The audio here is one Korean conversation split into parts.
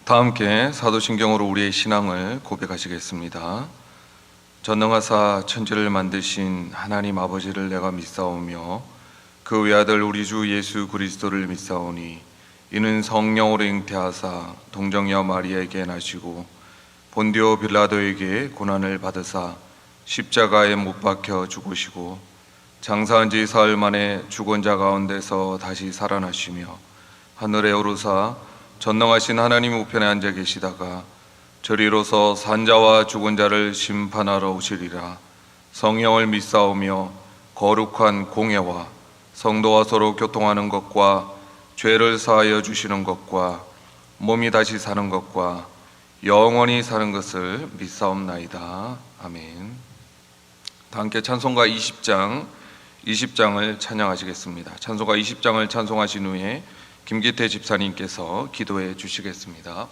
다 함께 사도신경으로 우리의 신앙을 고백하시겠습니다. 전능하사 천지를 만드신 하나님 아버지를 내가 믿사오며 그 외아들 우리 주 예수 그리스도를 믿사오니 이는 성령으로 잉태하사 동정녀 마리아에게 나시고 본디오 빌라도에게 고난을 받으사 십자가에 못 박혀 죽으시고 장사한 지 사흘 만에 죽은 자 가운데서 다시 살아나시며 하늘에 오르사 전능하신 하나님 우편에 앉아 계시다가 저리로서 산자와 죽은 자를 심판하러 오시리라. 성령을 믿사오며 거룩한 공예와 성도와 서로 교통하는 것과 죄를 사하여 주시는 것과 몸이 다시 사는 것과 영원히 사는 것을 믿사옵나이다. 아멘. 다 함께 찬송가 20장을 찬양하시겠습니다. 찬송가 20장을 찬송하신 후에 김기태 집사님께서 기도해 주시겠습니다.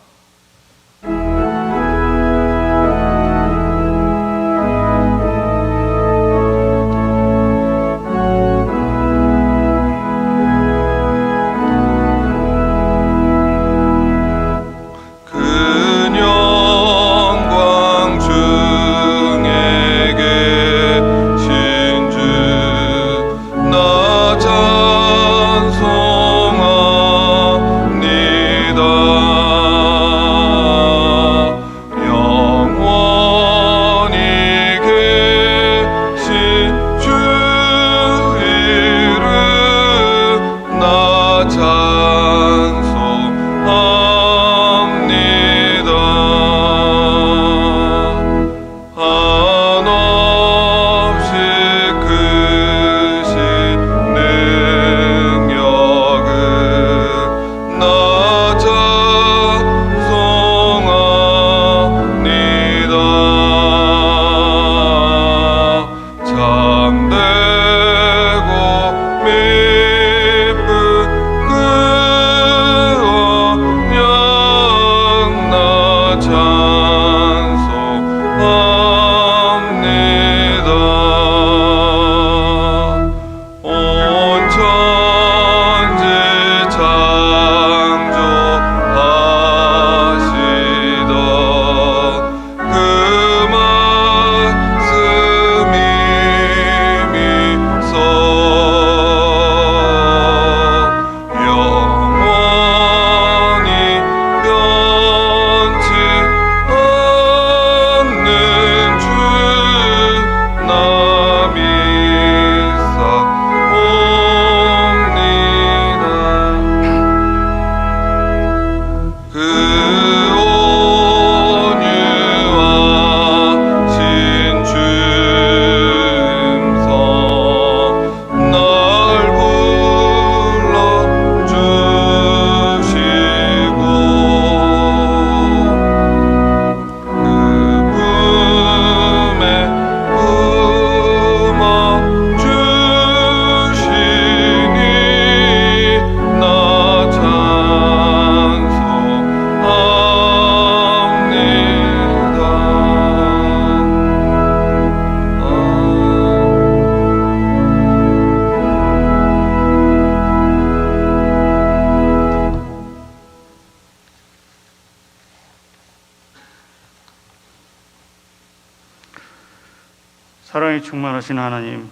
사랑이 충만하신 하나님,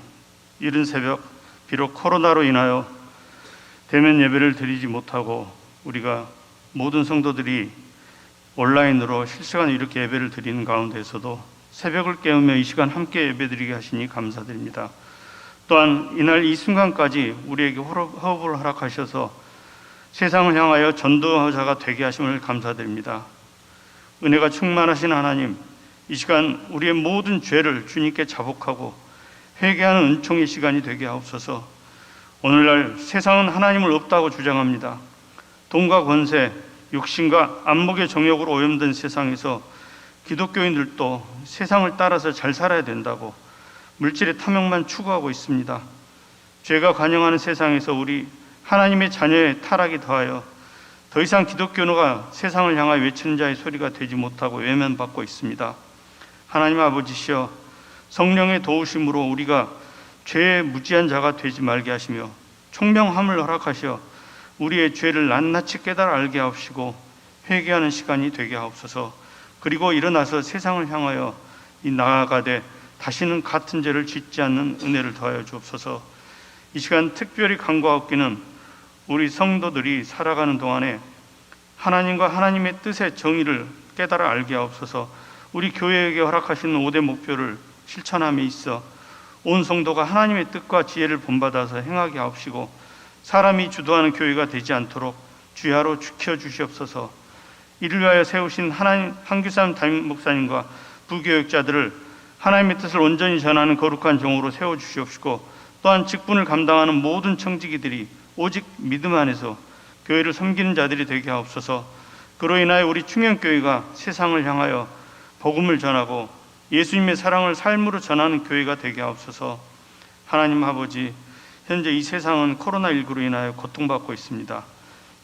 이른 새벽 비록 코로나로 인하여 대면 예배를 드리지 못하고 우리가 모든 성도들이 온라인으로 실시간 이렇게 예배를 드리는 가운데에서도 새벽을 깨우며 이 시간 함께 예배드리게 하시니 감사드립니다. 또한 이날 이 순간까지 우리에게 호흡을 허락하셔서 세상을 향하여 전도자가 되게 하심을 감사드립니다. 은혜가 충만하신 하나님, 이 시간 우리의 모든 죄를 주님께 자복하고 회개하는 은총의 시간이 되게 하옵소서. 오늘날 세상은 하나님을 없다고 주장합니다. 돈과 권세, 육신과 안목의 정욕으로 오염된 세상에서 기독교인들도 세상을 따라서 잘 살아야 된다고 물질의 탐욕만 추구하고 있습니다. 죄가 관영하는 세상에서 우리 하나님의 자녀의 타락이 더하여 더 이상 기독교노가 세상을 향하여 외치는 자의 소리가 되지 못하고 외면받고 있습니다. 하나님 아버지시여, 성령의 도우심으로 우리가 죄의 무지한 자가 되지 말게 하시며 총명함을 허락하시어 우리의 죄를 낱낱이 깨달아 알게 하옵시고 회개하는 시간이 되게 하옵소서. 그리고 일어나서 세상을 향하여 나아가되 다시는 같은 죄를 짓지 않는 은혜를 더하여 주옵소서. 이 시간 특별히 간구하옵기는 우리 성도들이 살아가는 동안에 하나님과 하나님의 뜻의 정의를 깨달아 알게 하옵소서. 우리 교회에게 허락하시는 5대 목표를 실천함에 있어 온 성도가 하나님의 뜻과 지혜를 본받아서 행하게 하옵시고 사람이 주도하는 교회가 되지 않도록 주야로 지켜주시옵소서. 이를 위하여 세우신 하나님 한규삼 담임 목사님과 부교역자들을 하나님의 뜻을 온전히 전하는 거룩한 종으로 세워주시옵시고 또한 직분을 감당하는 모든 청지기들이 오직 믿음 안에서 교회를 섬기는 자들이 되게 하옵소서. 그로 인하여 우리 충현교회가 세상을 향하여 복음을 전하고 예수님의 사랑을 삶으로 전하는 교회가 되게 하옵소서. 하나님 아버지, 현재 이 세상은 코로나19로 인하여 고통받고 있습니다.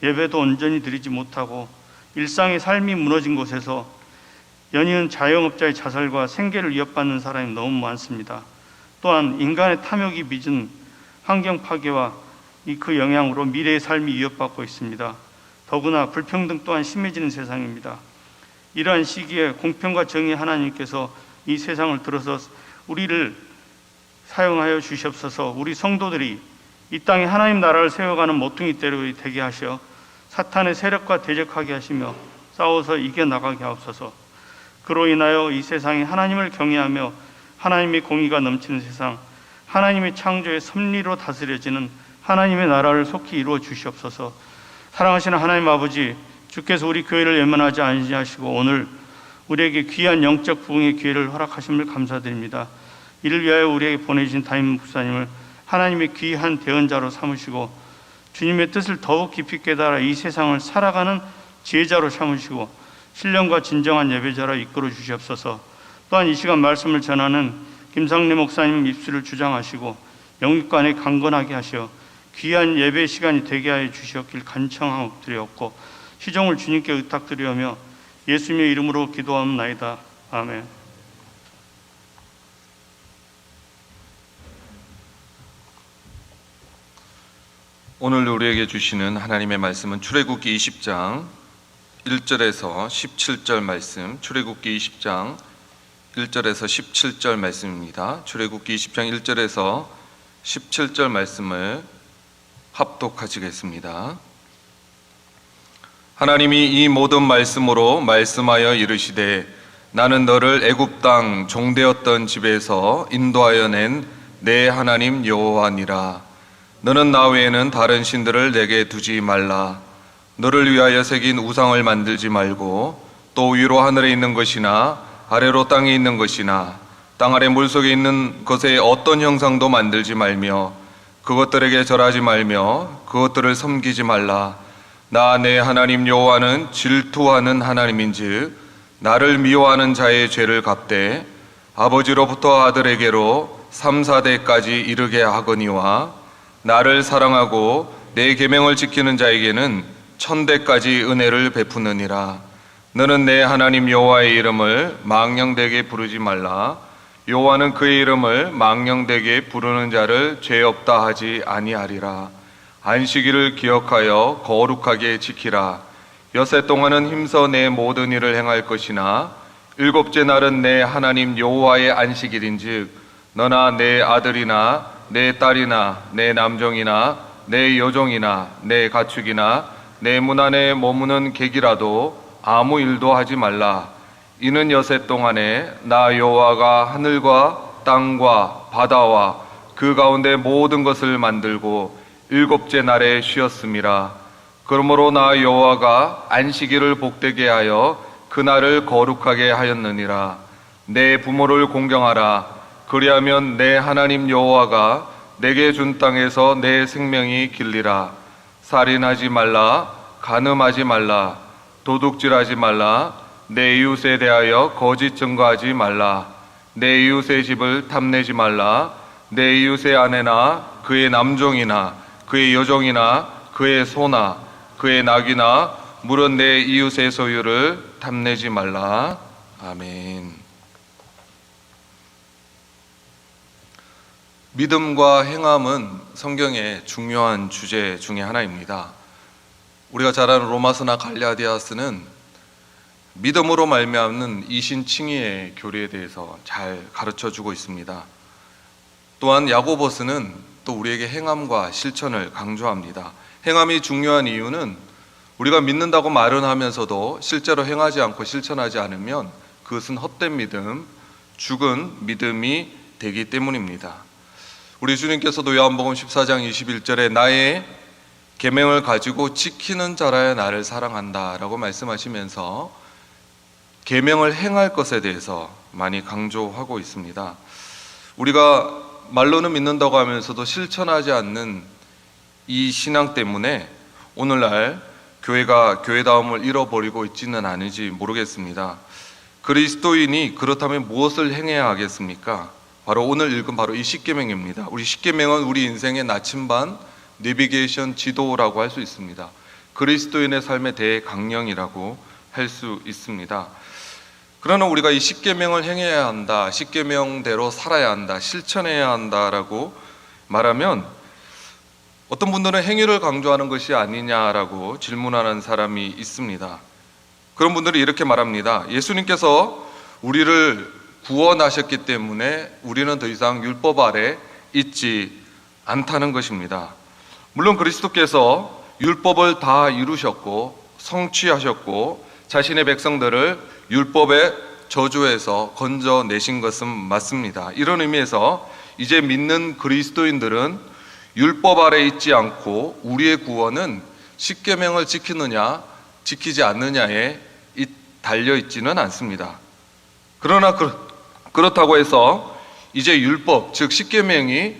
예배도 온전히 드리지 못하고 일상의 삶이 무너진 곳에서 연이은 자영업자의 자살과 생계를 위협받는 사람이 너무 많습니다. 또한 인간의 탐욕이 빚은 환경 파괴와 그 영향으로 미래의 삶이 위협받고 있습니다. 더구나 불평등 또한 심해지는 세상입니다. 이러한 시기에 공평과 정의 하나님께서 이 세상을 들어서 우리를 사용하여 주시옵소서. 우리 성도들이 이 땅에 하나님 나라를 세워가는 모퉁이 대로 되게 하셔 사탄의 세력과 대적하게 하시며 싸워서 이겨나가게 하옵소서. 그로 인하여 이 세상에 하나님을 경외하며 하나님의 공의가 넘치는 세상, 하나님의 창조의 섭리로 다스려지는 하나님의 나라를 속히 이루어 주시옵소서. 사랑하시는 하나님 아버지, 주께서 우리 교회를 외면하지 아니하시고 오늘 우리에게 귀한 영적 부흥의 기회를 허락하심을 감사드립니다. 이를 위하여 우리에게 보내주신 담임 목사님을 하나님의 귀한 대언자로 삼으시고 주님의 뜻을 더욱 깊이 깨달아 이 세상을 살아가는 지혜자로 삼으시고 신령과 진정한 예배자로 이끌어 주시옵소서. 또한 이 시간 말씀을 전하는 김상래 목사님 입술을 주장하시고 영육간에 강건하게 하시어 귀한 예배 시간이 되게 하여 주시옵길 간청하옵드리옵고 시종을 주님께 의탁드리오며 예수님의 이름으로 기도하옵나이다. 아멘. 오늘 우리에게 주시는 하나님의 말씀은 출애굽기 20장 1절에서 17절 말씀, 출애굽기 20장 1절에서 17절 말씀입니다. 출애굽기 20장 1절에서 17절 말씀을 합독하시겠습니다. 하나님이 이 모든 말씀으로 말씀하여 이르시되 나는 너를 애굽 땅 종되었던 집에서 인도하여 낸 내 하나님 여호와니라. 너는 나 외에는 다른 신들을 내게 두지 말라. 너를 위하여 새긴 우상을 만들지 말고 또 위로 하늘에 있는 것이나 아래로 땅에 있는 것이나 땅 아래 물속에 있는 것의 어떤 형상도 만들지 말며 그것들에게 절하지 말며 그것들을 섬기지 말라. 나 내 하나님 여호와는 질투하는 하나님인즉 나를 미워하는 자의 죄를 갚되 아버지로부터 아들에게로 3, 4대까지 이르게 하거니와 나를 사랑하고 내 계명을 지키는 자에게는 1000대까지 은혜를 베푸느니라. 너는 내 하나님 여호와의 이름을 망령되게 부르지 말라. 여호와는 그의 이름을 망령되게 부르는 자를 죄 없다 하지 아니하리라. 안식일을 기억하여 거룩하게 지키라. 엿새 동안은 힘써 내 모든 일을 행할 것이나 일곱째 날은 내 하나님 여호와의 안식일인즉 너나 내 아들이나 내 딸이나 내 남종이나 내 여종이나 내 가축이나 내 문 안에 머무는 객이라도 아무 일도 하지 말라. 이는 엿새 동안에 나 여호와가 하늘과 땅과 바다와 그 가운데 모든 것을 만들고 일곱째 날에 쉬었음이라. 그러므로 나 여호와가 안식일을 복되게 하여 그날을 거룩하게 하였느니라. 내 부모를 공경하라. 그리하면 내 하나님 여호와가 내게 준 땅에서 내 생명이 길리라. 살인하지 말라. 간음하지 말라. 도둑질하지 말라. 내 이웃에 대하여 거짓 증거하지 말라. 내 이웃의 집을 탐내지 말라. 내 이웃의 아내나 그의 남종이나 그의 여종이나 그의 소나 그의 낙이나 물은 내 이웃의 소유를 탐내지 말라. 아멘. 믿음과 행함은 성경의 중요한 주제 중에 하나입니다. 우리가 잘 아는 로마서나 갈라디아서는 믿음으로 말미암는 이신칭의의 교리에 대해서 잘 가르쳐주고 있습니다. 또한 야고보스는 또 우리에게 행함과 실천을 강조합니다. 행함이 중요한 이유는 우리가 믿는다고 말은 하면서도 실제로 행하지 않고 실천하지 않으면 그것은 헛된 믿음, 죽은 믿음이 되기 때문입니다. 우리 주님께서도 요한복음 14장 21절에 나의 계명을 가지고 지키는 자라야 나를 사랑한다 라고 말씀하시면서 계명을 행할 것에 대해서 많이 강조하고 있습니다. 우리가 말로는 믿는다고 하면서도 실천하지 않는 이 신앙 때문에 오늘날 교회가 교회다움을 잃어버리고 있지는 않은지 모르겠습니다. 그리스도인이 그렇다면 무엇을 행해야 하겠습니까? 바로 오늘 읽은 바로 이 십계명입니다. 우리 십계명은 우리 인생의 나침반, 내비게이션 지도라고 할 수 있습니다. 그리스도인의 삶의 대강령이라고 할 수 있습니다. 그러나 우리가 이 십계명을 행해야 한다, 십계명대로 살아야 한다, 실천해야 한다라고 말하면 어떤 분들은 행위를 강조하는 것이 아니냐라고 질문하는 사람이 있습니다. 그런 분들이 이렇게 말합니다. 예수님께서 우리를 구원하셨기 때문에 우리는 더 이상 율법 아래 있지 않다는 것입니다. 물론 그리스도께서 율법을 다 이루셨고 성취하셨고 자신의 백성들을 율법의 저주에서 건져내신 것은 맞습니다. 이런 의미에서 이제 믿는 그리스도인들은 율법 아래 있지 않고 우리의 구원은 십계명을 지키느냐 지키지 않느냐에 달려있지는 않습니다. 그러나 그렇다고 해서 이제 율법, 즉 십계명이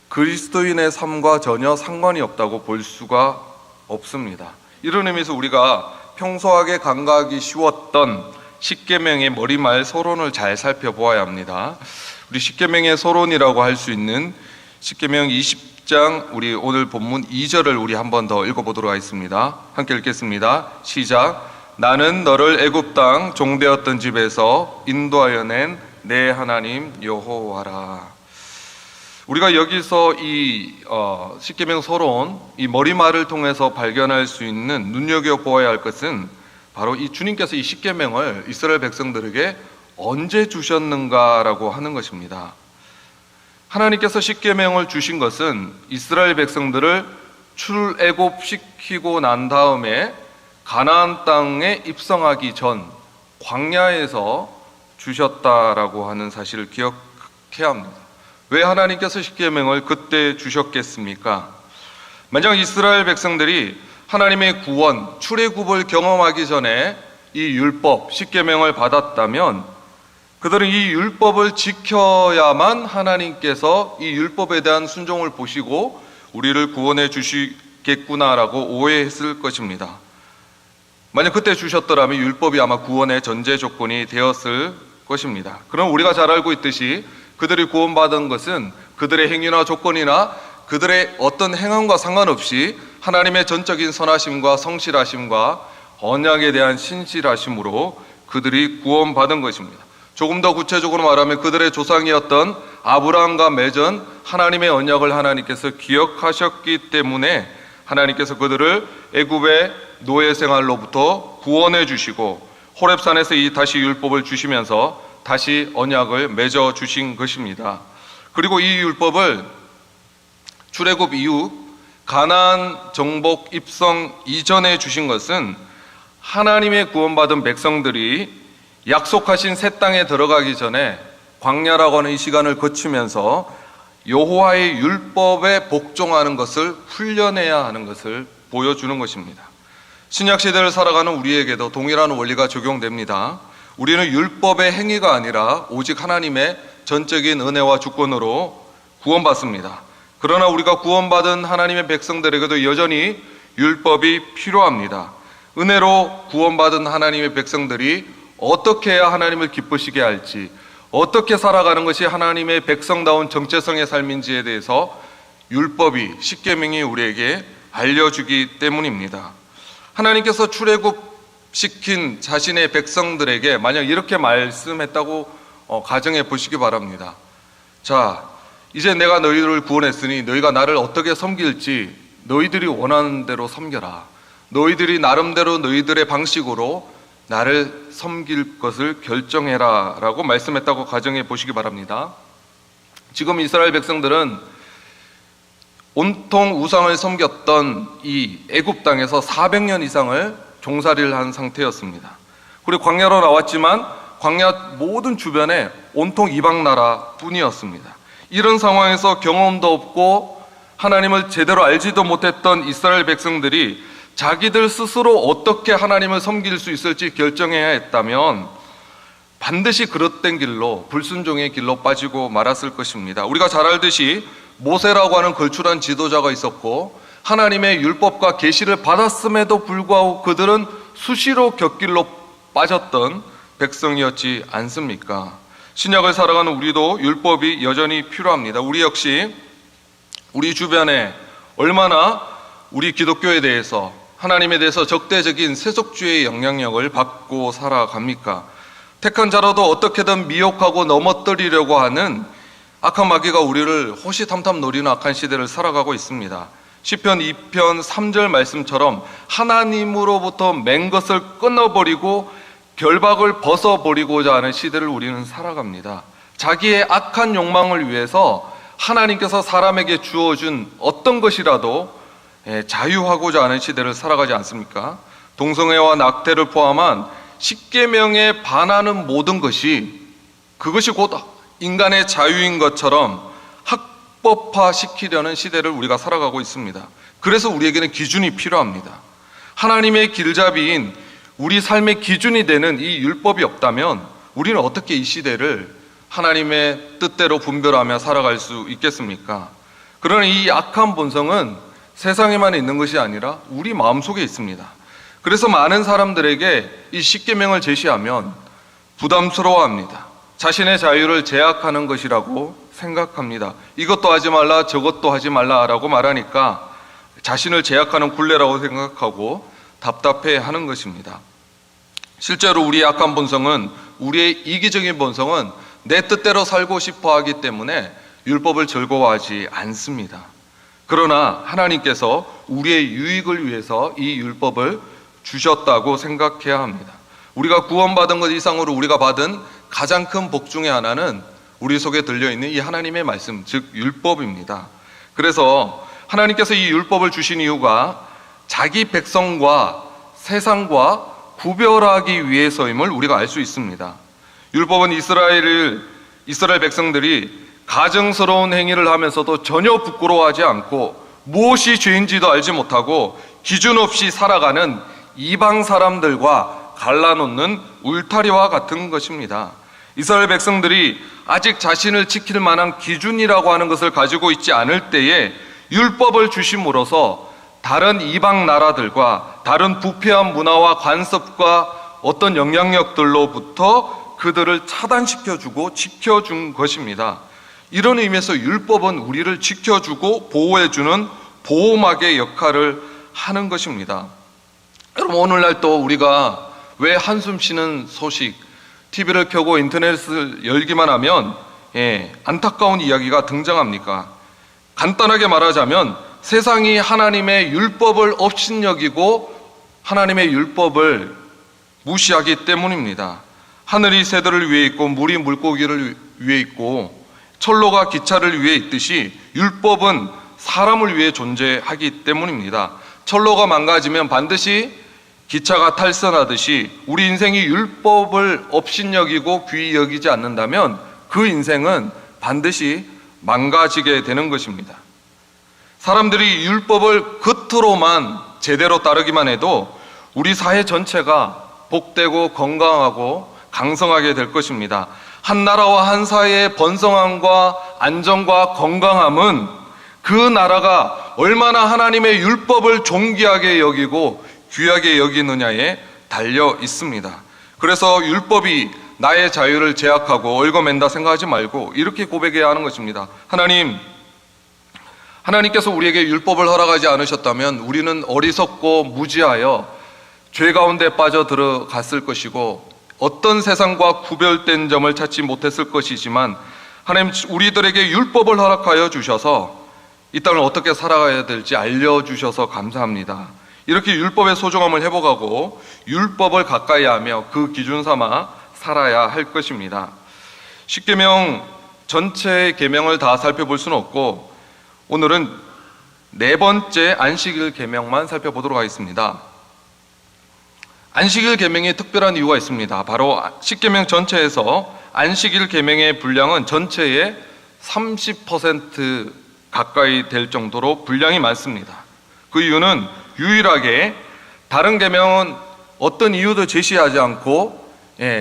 그리스도인의 삶과 전혀 상관이 없다고 볼 수가 없습니다. 이런 의미에서 우리가 평소하게 간과하기 쉬웠던 십계명의 머리말 서론을 잘 살펴보아야 합니다. 우리 십계명의 서론이라고 할 수 있는 십계명 20장 우리 오늘 본문 2절을 우리 한 번 더 읽어보도록 하겠습니다. 함께 읽겠습니다. 시작. 나는 너를 애굽 땅 종되었던 집에서 인도하여 낸 내 하나님 여호와라. 우리가 여기서 이 십계명 서론, 이 머리말을 통해서 발견할 수 있는 눈여겨보아야 할 것은 바로 이 주님께서 이 십계명을 이스라엘 백성들에게 언제 주셨는가라고 하는 것입니다. 하나님께서 십계명을 주신 것은 이스라엘 백성들을 출애굽시키고 난 다음에 가나안 땅에 입성하기 전 광야에서 주셨다라고 하는 사실을 기억해야 합니다. 왜 하나님께서 십계명을 그때 주셨겠습니까? 만약 이스라엘 백성들이 하나님의 구원, 출애굽을 경험하기 전에 이 율법, 십계명을 받았다면 그들은 이 율법을 지켜야만 하나님께서 이 율법에 대한 순종을 보시고 우리를 구원해 주시겠구나라고 오해했을 것입니다. 만약 그때 주셨더라면 율법이 아마 구원의 전제 조건이 되었을 것입니다. 그럼 우리가 잘 알고 있듯이 그들이 구원받은 것은 그들의 행위나 조건이나 그들의 어떤 행함과 상관없이 하나님의 전적인 선하심과 성실하심과 언약에 대한 신실하심으로 그들이 구원받은 것입니다. 조금 더 구체적으로 말하면 그들의 조상이었던 아브라함과 맺은 하나님의 언약을 하나님께서 기억하셨기 때문에 하나님께서 그들을 애굽의 노예 생활로부터 구원해 주시고 호렙산에서 이 다시 율법을 주시면서 다시 언약을 맺어 주신 것입니다. 그리고 이 율법을 출애굽 이후 가나안 정복 입성 이전에 주신 것은 하나님의 구원받은 백성들이 약속하신 새 땅에 들어가기 전에 광야라고 하는 이 시간을 거치면서 여호와의 율법에 복종하는 것을 훈련해야 하는 것을 보여주는 것입니다. 신약 시대를 살아가는 우리에게도 동일한 원리가 적용됩니다. 우리는 율법의 행위가 아니라 오직 하나님의 전적인 은혜와 주권으로 구원받습니다. 그러나 우리가 구원받은 하나님의 백성들에게도 여전히 율법이 필요합니다. 은혜로 구원받은 하나님의 백성들이 어떻게 해야 하나님을 기쁘시게 할지, 어떻게 살아가는 것이 하나님의 백성다운 정체성의 삶인지에 대해서 율법이, 십계명이 우리에게 알려주기 때문입니다. 하나님께서 출애굽시킨 자신의 백성들에게 만약 이렇게 말씀했다고 가정해 보시기 바랍니다. 자, 이제 내가 너희를 구원했으니 너희가 나를 어떻게 섬길지 너희들이 원하는 대로 섬겨라. 너희들이 나름대로 너희들의 방식으로 나를 섬길 것을 결정해라 라고 말씀했다고 가정해 보시기 바랍니다. 지금 이스라엘 백성들은 온통 우상을 섬겼던 이 애굽 땅에서 400년 이상을 종살이를 한 상태였습니다. 그리고 광야로 나왔지만 광야 모든 주변에 온통 이방 나라 뿐이었습니다. 이런 상황에서 경험도 없고 하나님을 제대로 알지도 못했던 이스라엘 백성들이 자기들 스스로 어떻게 하나님을 섬길 수 있을지 결정해야 했다면 반드시 그릇된 길로, 불순종의 길로 빠지고 말았을 것입니다. 우리가 잘 알듯이 모세라고 하는 걸출한 지도자가 있었고 하나님의 율법과 계시를 받았음에도 불구하고 그들은 수시로 곁길로 빠졌던 백성이었지 않습니까? 신약을 살아가는 우리도 율법이 여전히 필요합니다. 우리 역시 우리 주변에 얼마나 우리 기독교에 대해서, 하나님에 대해서 적대적인 세속주의의 영향력을 받고 살아갑니까? 택한 자라도 어떻게든 미혹하고 넘어뜨리려고 하는 악한 마귀가 우리를 호시탐탐 노리는 악한 시대를 살아가고 있습니다. 시편 2편 3절 말씀처럼 하나님으로부터 맨 것을 끊어버리고 결박을 벗어버리고자 하는 시대를 우리는 살아갑니다. 자기의 악한 욕망을 위해서 하나님께서 사람에게 주어준 어떤 것이라도 자유하고자 하는 시대를 살아가지 않습니까? 동성애와 낙태를 포함한 십계명에 반하는 모든 것이, 그것이 곧 인간의 자유인 것처럼 합법화시키려는 시대를 우리가 살아가고 있습니다. 그래서 우리에게는 기준이 필요합니다. 하나님의 길잡이인 우리 삶의 기준이 되는 이 율법이 없다면 우리는 어떻게 이 시대를 하나님의 뜻대로 분별하며 살아갈 수 있겠습니까? 그러나 이 악한 본성은 세상에만 있는 것이 아니라 우리 마음속에 있습니다. 그래서 많은 사람들에게 이 십계명을 제시하면 부담스러워합니다. 자신의 자유를 제약하는 것이라고 생각합니다. 이것도 하지 말라, 저것도 하지 말라라고 말하니까 자신을 제약하는 굴레라고 생각하고 답답해하는 것입니다. 실제로 우리의 악한 본성은, 우리의 이기적인 본성은 내 뜻대로 살고 싶어 하기 때문에 율법을 즐거워하지 않습니다. 그러나 하나님께서 우리의 유익을 위해서 이 율법을 주셨다고 생각해야 합니다. 우리가 구원받은 것 이상으로 우리가 받은 가장 큰 복 중에 하나는 우리 속에 들려있는 이 하나님의 말씀, 즉 율법입니다. 그래서 하나님께서 이 율법을 주신 이유가 자기 백성과 세상과 구별하기 위해서임을 우리가 알 수 있습니다. 율법은 이스라엘 백성들이 가증스러운 행위를 하면서도 전혀 부끄러워하지 않고 무엇이 죄인지도 알지 못하고 기준 없이 살아가는 이방 사람들과 갈라놓는 울타리와 같은 것입니다. 이스라엘 백성들이 아직 자신을 지킬 만한 기준이라고 하는 것을 가지고 있지 않을 때에 율법을 주심으로써 다른 이방 나라들과 다른 부패한 문화와 관습과 어떤 영향력들로부터 그들을 차단시켜주고 지켜준 것입니다. 이런 의미에서 율법은 우리를 지켜주고 보호해주는 보호막의 역할을 하는 것입니다. 여러분, 오늘날 또 우리가 왜 한숨 쉬는 소식, TV를 켜고 인터넷을 열기만 하면 안타까운 이야기가 등장합니까? 간단하게 말하자면 세상이 하나님의 율법을 업신여기고 하나님의 율법을 무시하기 때문입니다. 하늘이 새들을 위해 있고 물이 물고기를 위해 있고 철로가 기차를 위해 있듯이 율법은 사람을 위해 존재하기 때문입니다. 철로가 망가지면 반드시 기차가 탈선하듯이 우리 인생이 율법을 업신여기고 귀히 여기지 않는다면 그 인생은 반드시 망가지게 되는 것입니다. 사람들이 율법을 겉으로만 제대로 따르기만 해도 우리 사회 전체가 복되고 건강하고 강성하게 될 것입니다. 한 나라와 한 사회의 번성함과 안정과 건강함은 그 나라가 얼마나 하나님의 율법을 존귀하게 여기고 귀하게 여기느냐에 달려 있습니다. 그래서 율법이 나의 자유를 제약하고 얽어맨다 생각하지 말고 이렇게 고백해야 하는 것입니다. 하나님께서 우리에게 율법을 허락하지 않으셨다면 우리는 어리석고 무지하여 죄 가운데 빠져 들어갔을 것이고 어떤 세상과 구별된 점을 찾지 못했을 것이지만 하나님 우리들에게 율법을 허락하여 주셔서 이 땅을 어떻게 살아가야 될지 알려주셔서 감사합니다. 이렇게 율법의 소중함을 회복하고 율법을 가까이 하며 그 기준 삼아 살아야 할 것입니다. 십계명 전체의 계명을 다 살펴볼 수는 없고 오늘은 네 번째 안식일 계명만 살펴보도록 하겠습니다. 안식일 계명에 특별한 이유가 있습니다. 바로 십계명 전체에서 안식일 계명의 분량은 전체의 30% 가까이 될 정도로 분량이 많습니다. 그 이유는 유일하게 다른 계명은 어떤 이유도 제시하지 않고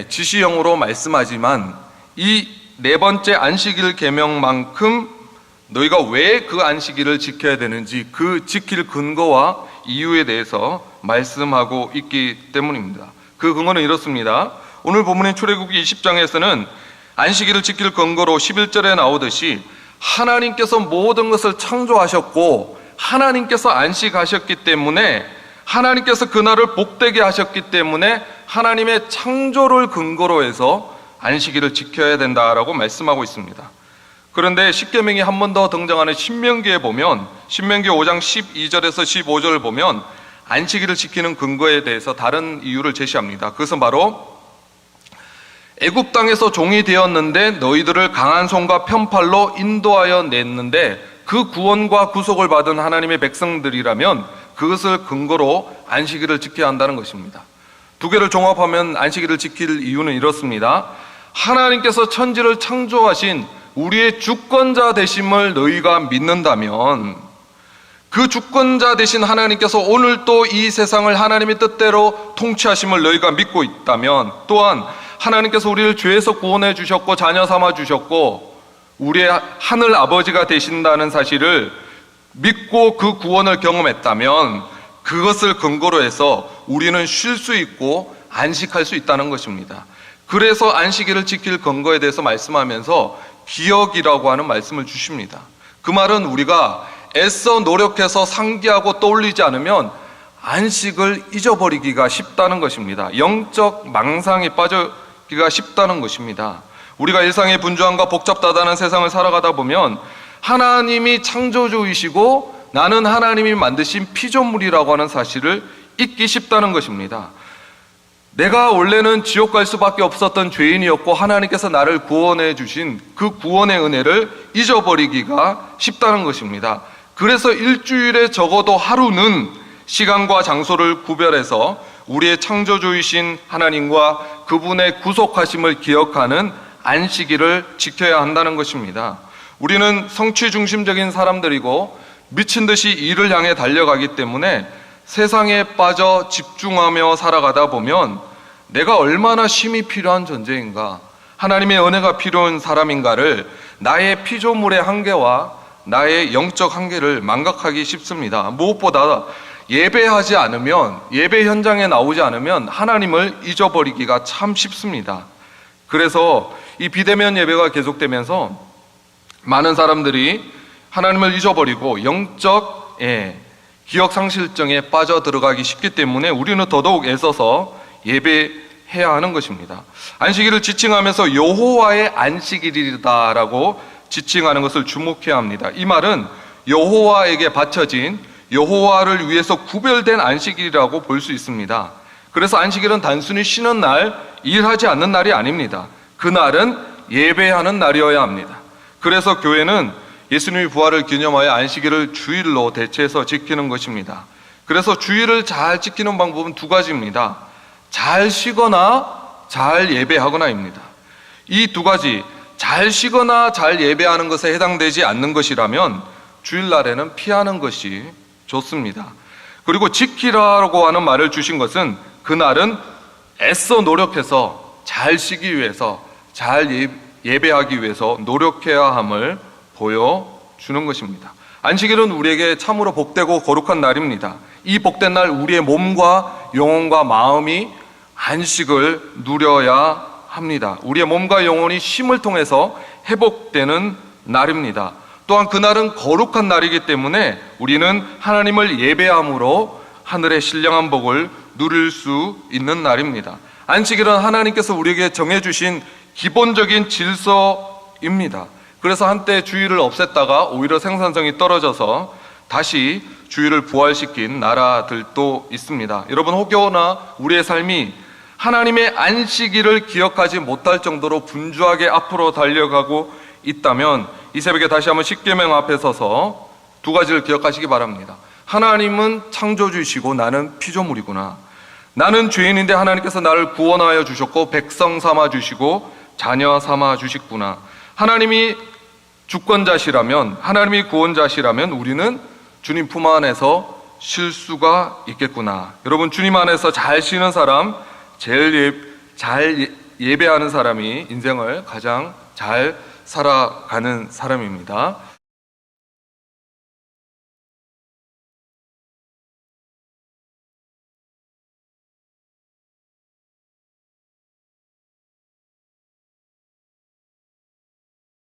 지시형으로 말씀하지만 이 네 번째 안식일 계명만큼 너희가 왜 그 안식일을 지켜야 되는지 그 지킬 근거와 이유에 대해서 말씀하고 있기 때문입니다. 그 근거는 이렇습니다. 오늘 본문인 출애굽기 20장에서는 안식일을 지킬 근거로 11절에 나오듯이 하나님께서 모든 것을 창조하셨고 하나님께서 안식하셨기 때문에 하나님께서 그날을 복되게 하셨기 때문에 하나님의 창조를 근거로 해서 안식일을 지켜야 된다라고 말씀하고 있습니다. 그런데 십계명이 한 번 더 등장하는 신명기에 보면 신명기 5장 12절에서 15절을 보면 안식일을 지키는 근거에 대해서 다른 이유를 제시합니다. 그것은 바로 애굽 땅에서 종이 되었는데 너희들을 강한 손과 편팔로 인도하여 냈는데 그 구원과 구속을 받은 하나님의 백성들이라면 그것을 근거로 안식일을 지켜야 한다는 것입니다. 두 개를 종합하면 안식일을 지킬 이유는 이렇습니다. 하나님께서 천지를 창조하신 우리의 주권자 되심을 너희가 믿는다면 그 주권자 되신 하나님께서 오늘 또 이 세상을 하나님의 뜻대로 통치하심을 너희가 믿고 있다면 또한 하나님께서 우리를 죄에서 구원해 주셨고 자녀 삼아 주셨고 우리의 하늘 아버지가 되신다는 사실을 믿고 그 구원을 경험했다면 그것을 근거로 해서 우리는 쉴 수 있고 안식할 수 있다는 것입니다. 그래서 안식일을 지킬 근거에 대해서 말씀하면서 기억이라고 하는 말씀을 주십니다. 그 말은 우리가 애써 노력해서 상기하고 떠올리지 않으면 안식을 잊어버리기가 쉽다는 것입니다. 영적 망상에 빠지기가 쉽다는 것입니다. 우리가 일상의 분주함과 복잡다단한 세상을 살아가다 보면 하나님이 창조주이시고 나는 하나님이 만드신 피조물이라고 하는 사실을 잊기 쉽다는 것입니다. 내가 원래는 지옥 갈 수밖에 없었던 죄인이었고 하나님께서 나를 구원해 주신 그 구원의 은혜를 잊어버리기가 쉽다는 것입니다. 그래서 일주일에 적어도 하루는 시간과 장소를 구별해서 우리의 창조주이신 하나님과 그분의 구속하심을 기억하는 안식일을 지켜야 한다는 것입니다. 우리는 성취 중심적인 사람들이고 미친 듯이 일을 향해 달려가기 때문에 세상에 빠져 집중하며 살아가다 보면 내가 얼마나 쉼이 필요한 존재인가, 하나님의 은혜가 필요한 사람인가를 나의 피조물의 한계와 나의 영적 한계를 망각하기 쉽습니다. 무엇보다 예배하지 않으면, 예배 현장에 나오지 않으면 하나님을 잊어버리기가 참 쉽습니다. 그래서 이 비대면 예배가 계속되면서 많은 사람들이 하나님을 잊어버리고 영적 기억 상실증에 빠져 들어가기 쉽기 때문에 우리는 더더욱 애써서 예배해야 하는 것입니다. 안식일을 지칭하면서 여호와의 안식일이다라고 지칭하는 것을 주목해야 합니다. 이 말은 여호와에게 바쳐진 여호와를 위해서 구별된 안식일이라고 볼 수 있습니다. 그래서 안식일은 단순히 쉬는 날, 일하지 않는 날이 아닙니다. 그날은 예배하는 날이어야 합니다. 그래서 교회는 예수님의 부활을 기념하여 안식일을 주일로 대체해서 지키는 것입니다. 그래서 주일을 잘 지키는 방법은 두 가지입니다. 잘 쉬거나 잘 예배하거나입니다. 이 두 가지, 잘 쉬거나 잘 예배하는 것에 해당되지 않는 것이라면 주일날에는 피하는 것이 좋습니다. 그리고 지키라고 하는 말을 주신 것은 그날은 애써 노력해서 잘 쉬기 위해서, 잘 예배하기 위해서 노력해야 함을 보여주는 것입니다. 안식일은 우리에게 참으로 복되고 거룩한 날입니다. 이 복된 날 우리의 몸과 영혼과 마음이 안식을 누려야 합니다. 우리의 몸과 영혼이 쉼을 통해서 회복되는 날입니다. 또한 그날은 거룩한 날이기 때문에 우리는 하나님을 예배함으로 하늘의 신령한 복을 누릴 수 있는 날입니다. 안식일은 하나님께서 우리에게 정해주신 기본적인 질서입니다. 그래서 한때 주일을 없앴다가 오히려 생산성이 떨어져서 다시 주의를 부활시킨 나라들도 있습니다. 여러분, 혹여나 우리의 삶이 하나님의 안식일을 기억하지 못할 정도로 분주하게 앞으로 달려가고 있다면 이 새벽에 다시 한번 십계명 앞에 서서 두 가지를 기억하시기 바랍니다. 하나님은 창조주이시고 나는 피조물이구나. 나는 죄인인데 하나님께서 나를 구원하여 주셨고 백성 삼아 주시고 자녀 삼아 주셨구나. 하나님이 주권자시라면, 하나님이 구원자시라면 우리는 주님 품 안에서 쉴 수가 있겠구나. 여러분, 주님 안에서 잘 쉬는 사람, 잘 예배하는 사람이 인생을 가장 잘 살아가는 사람입니다.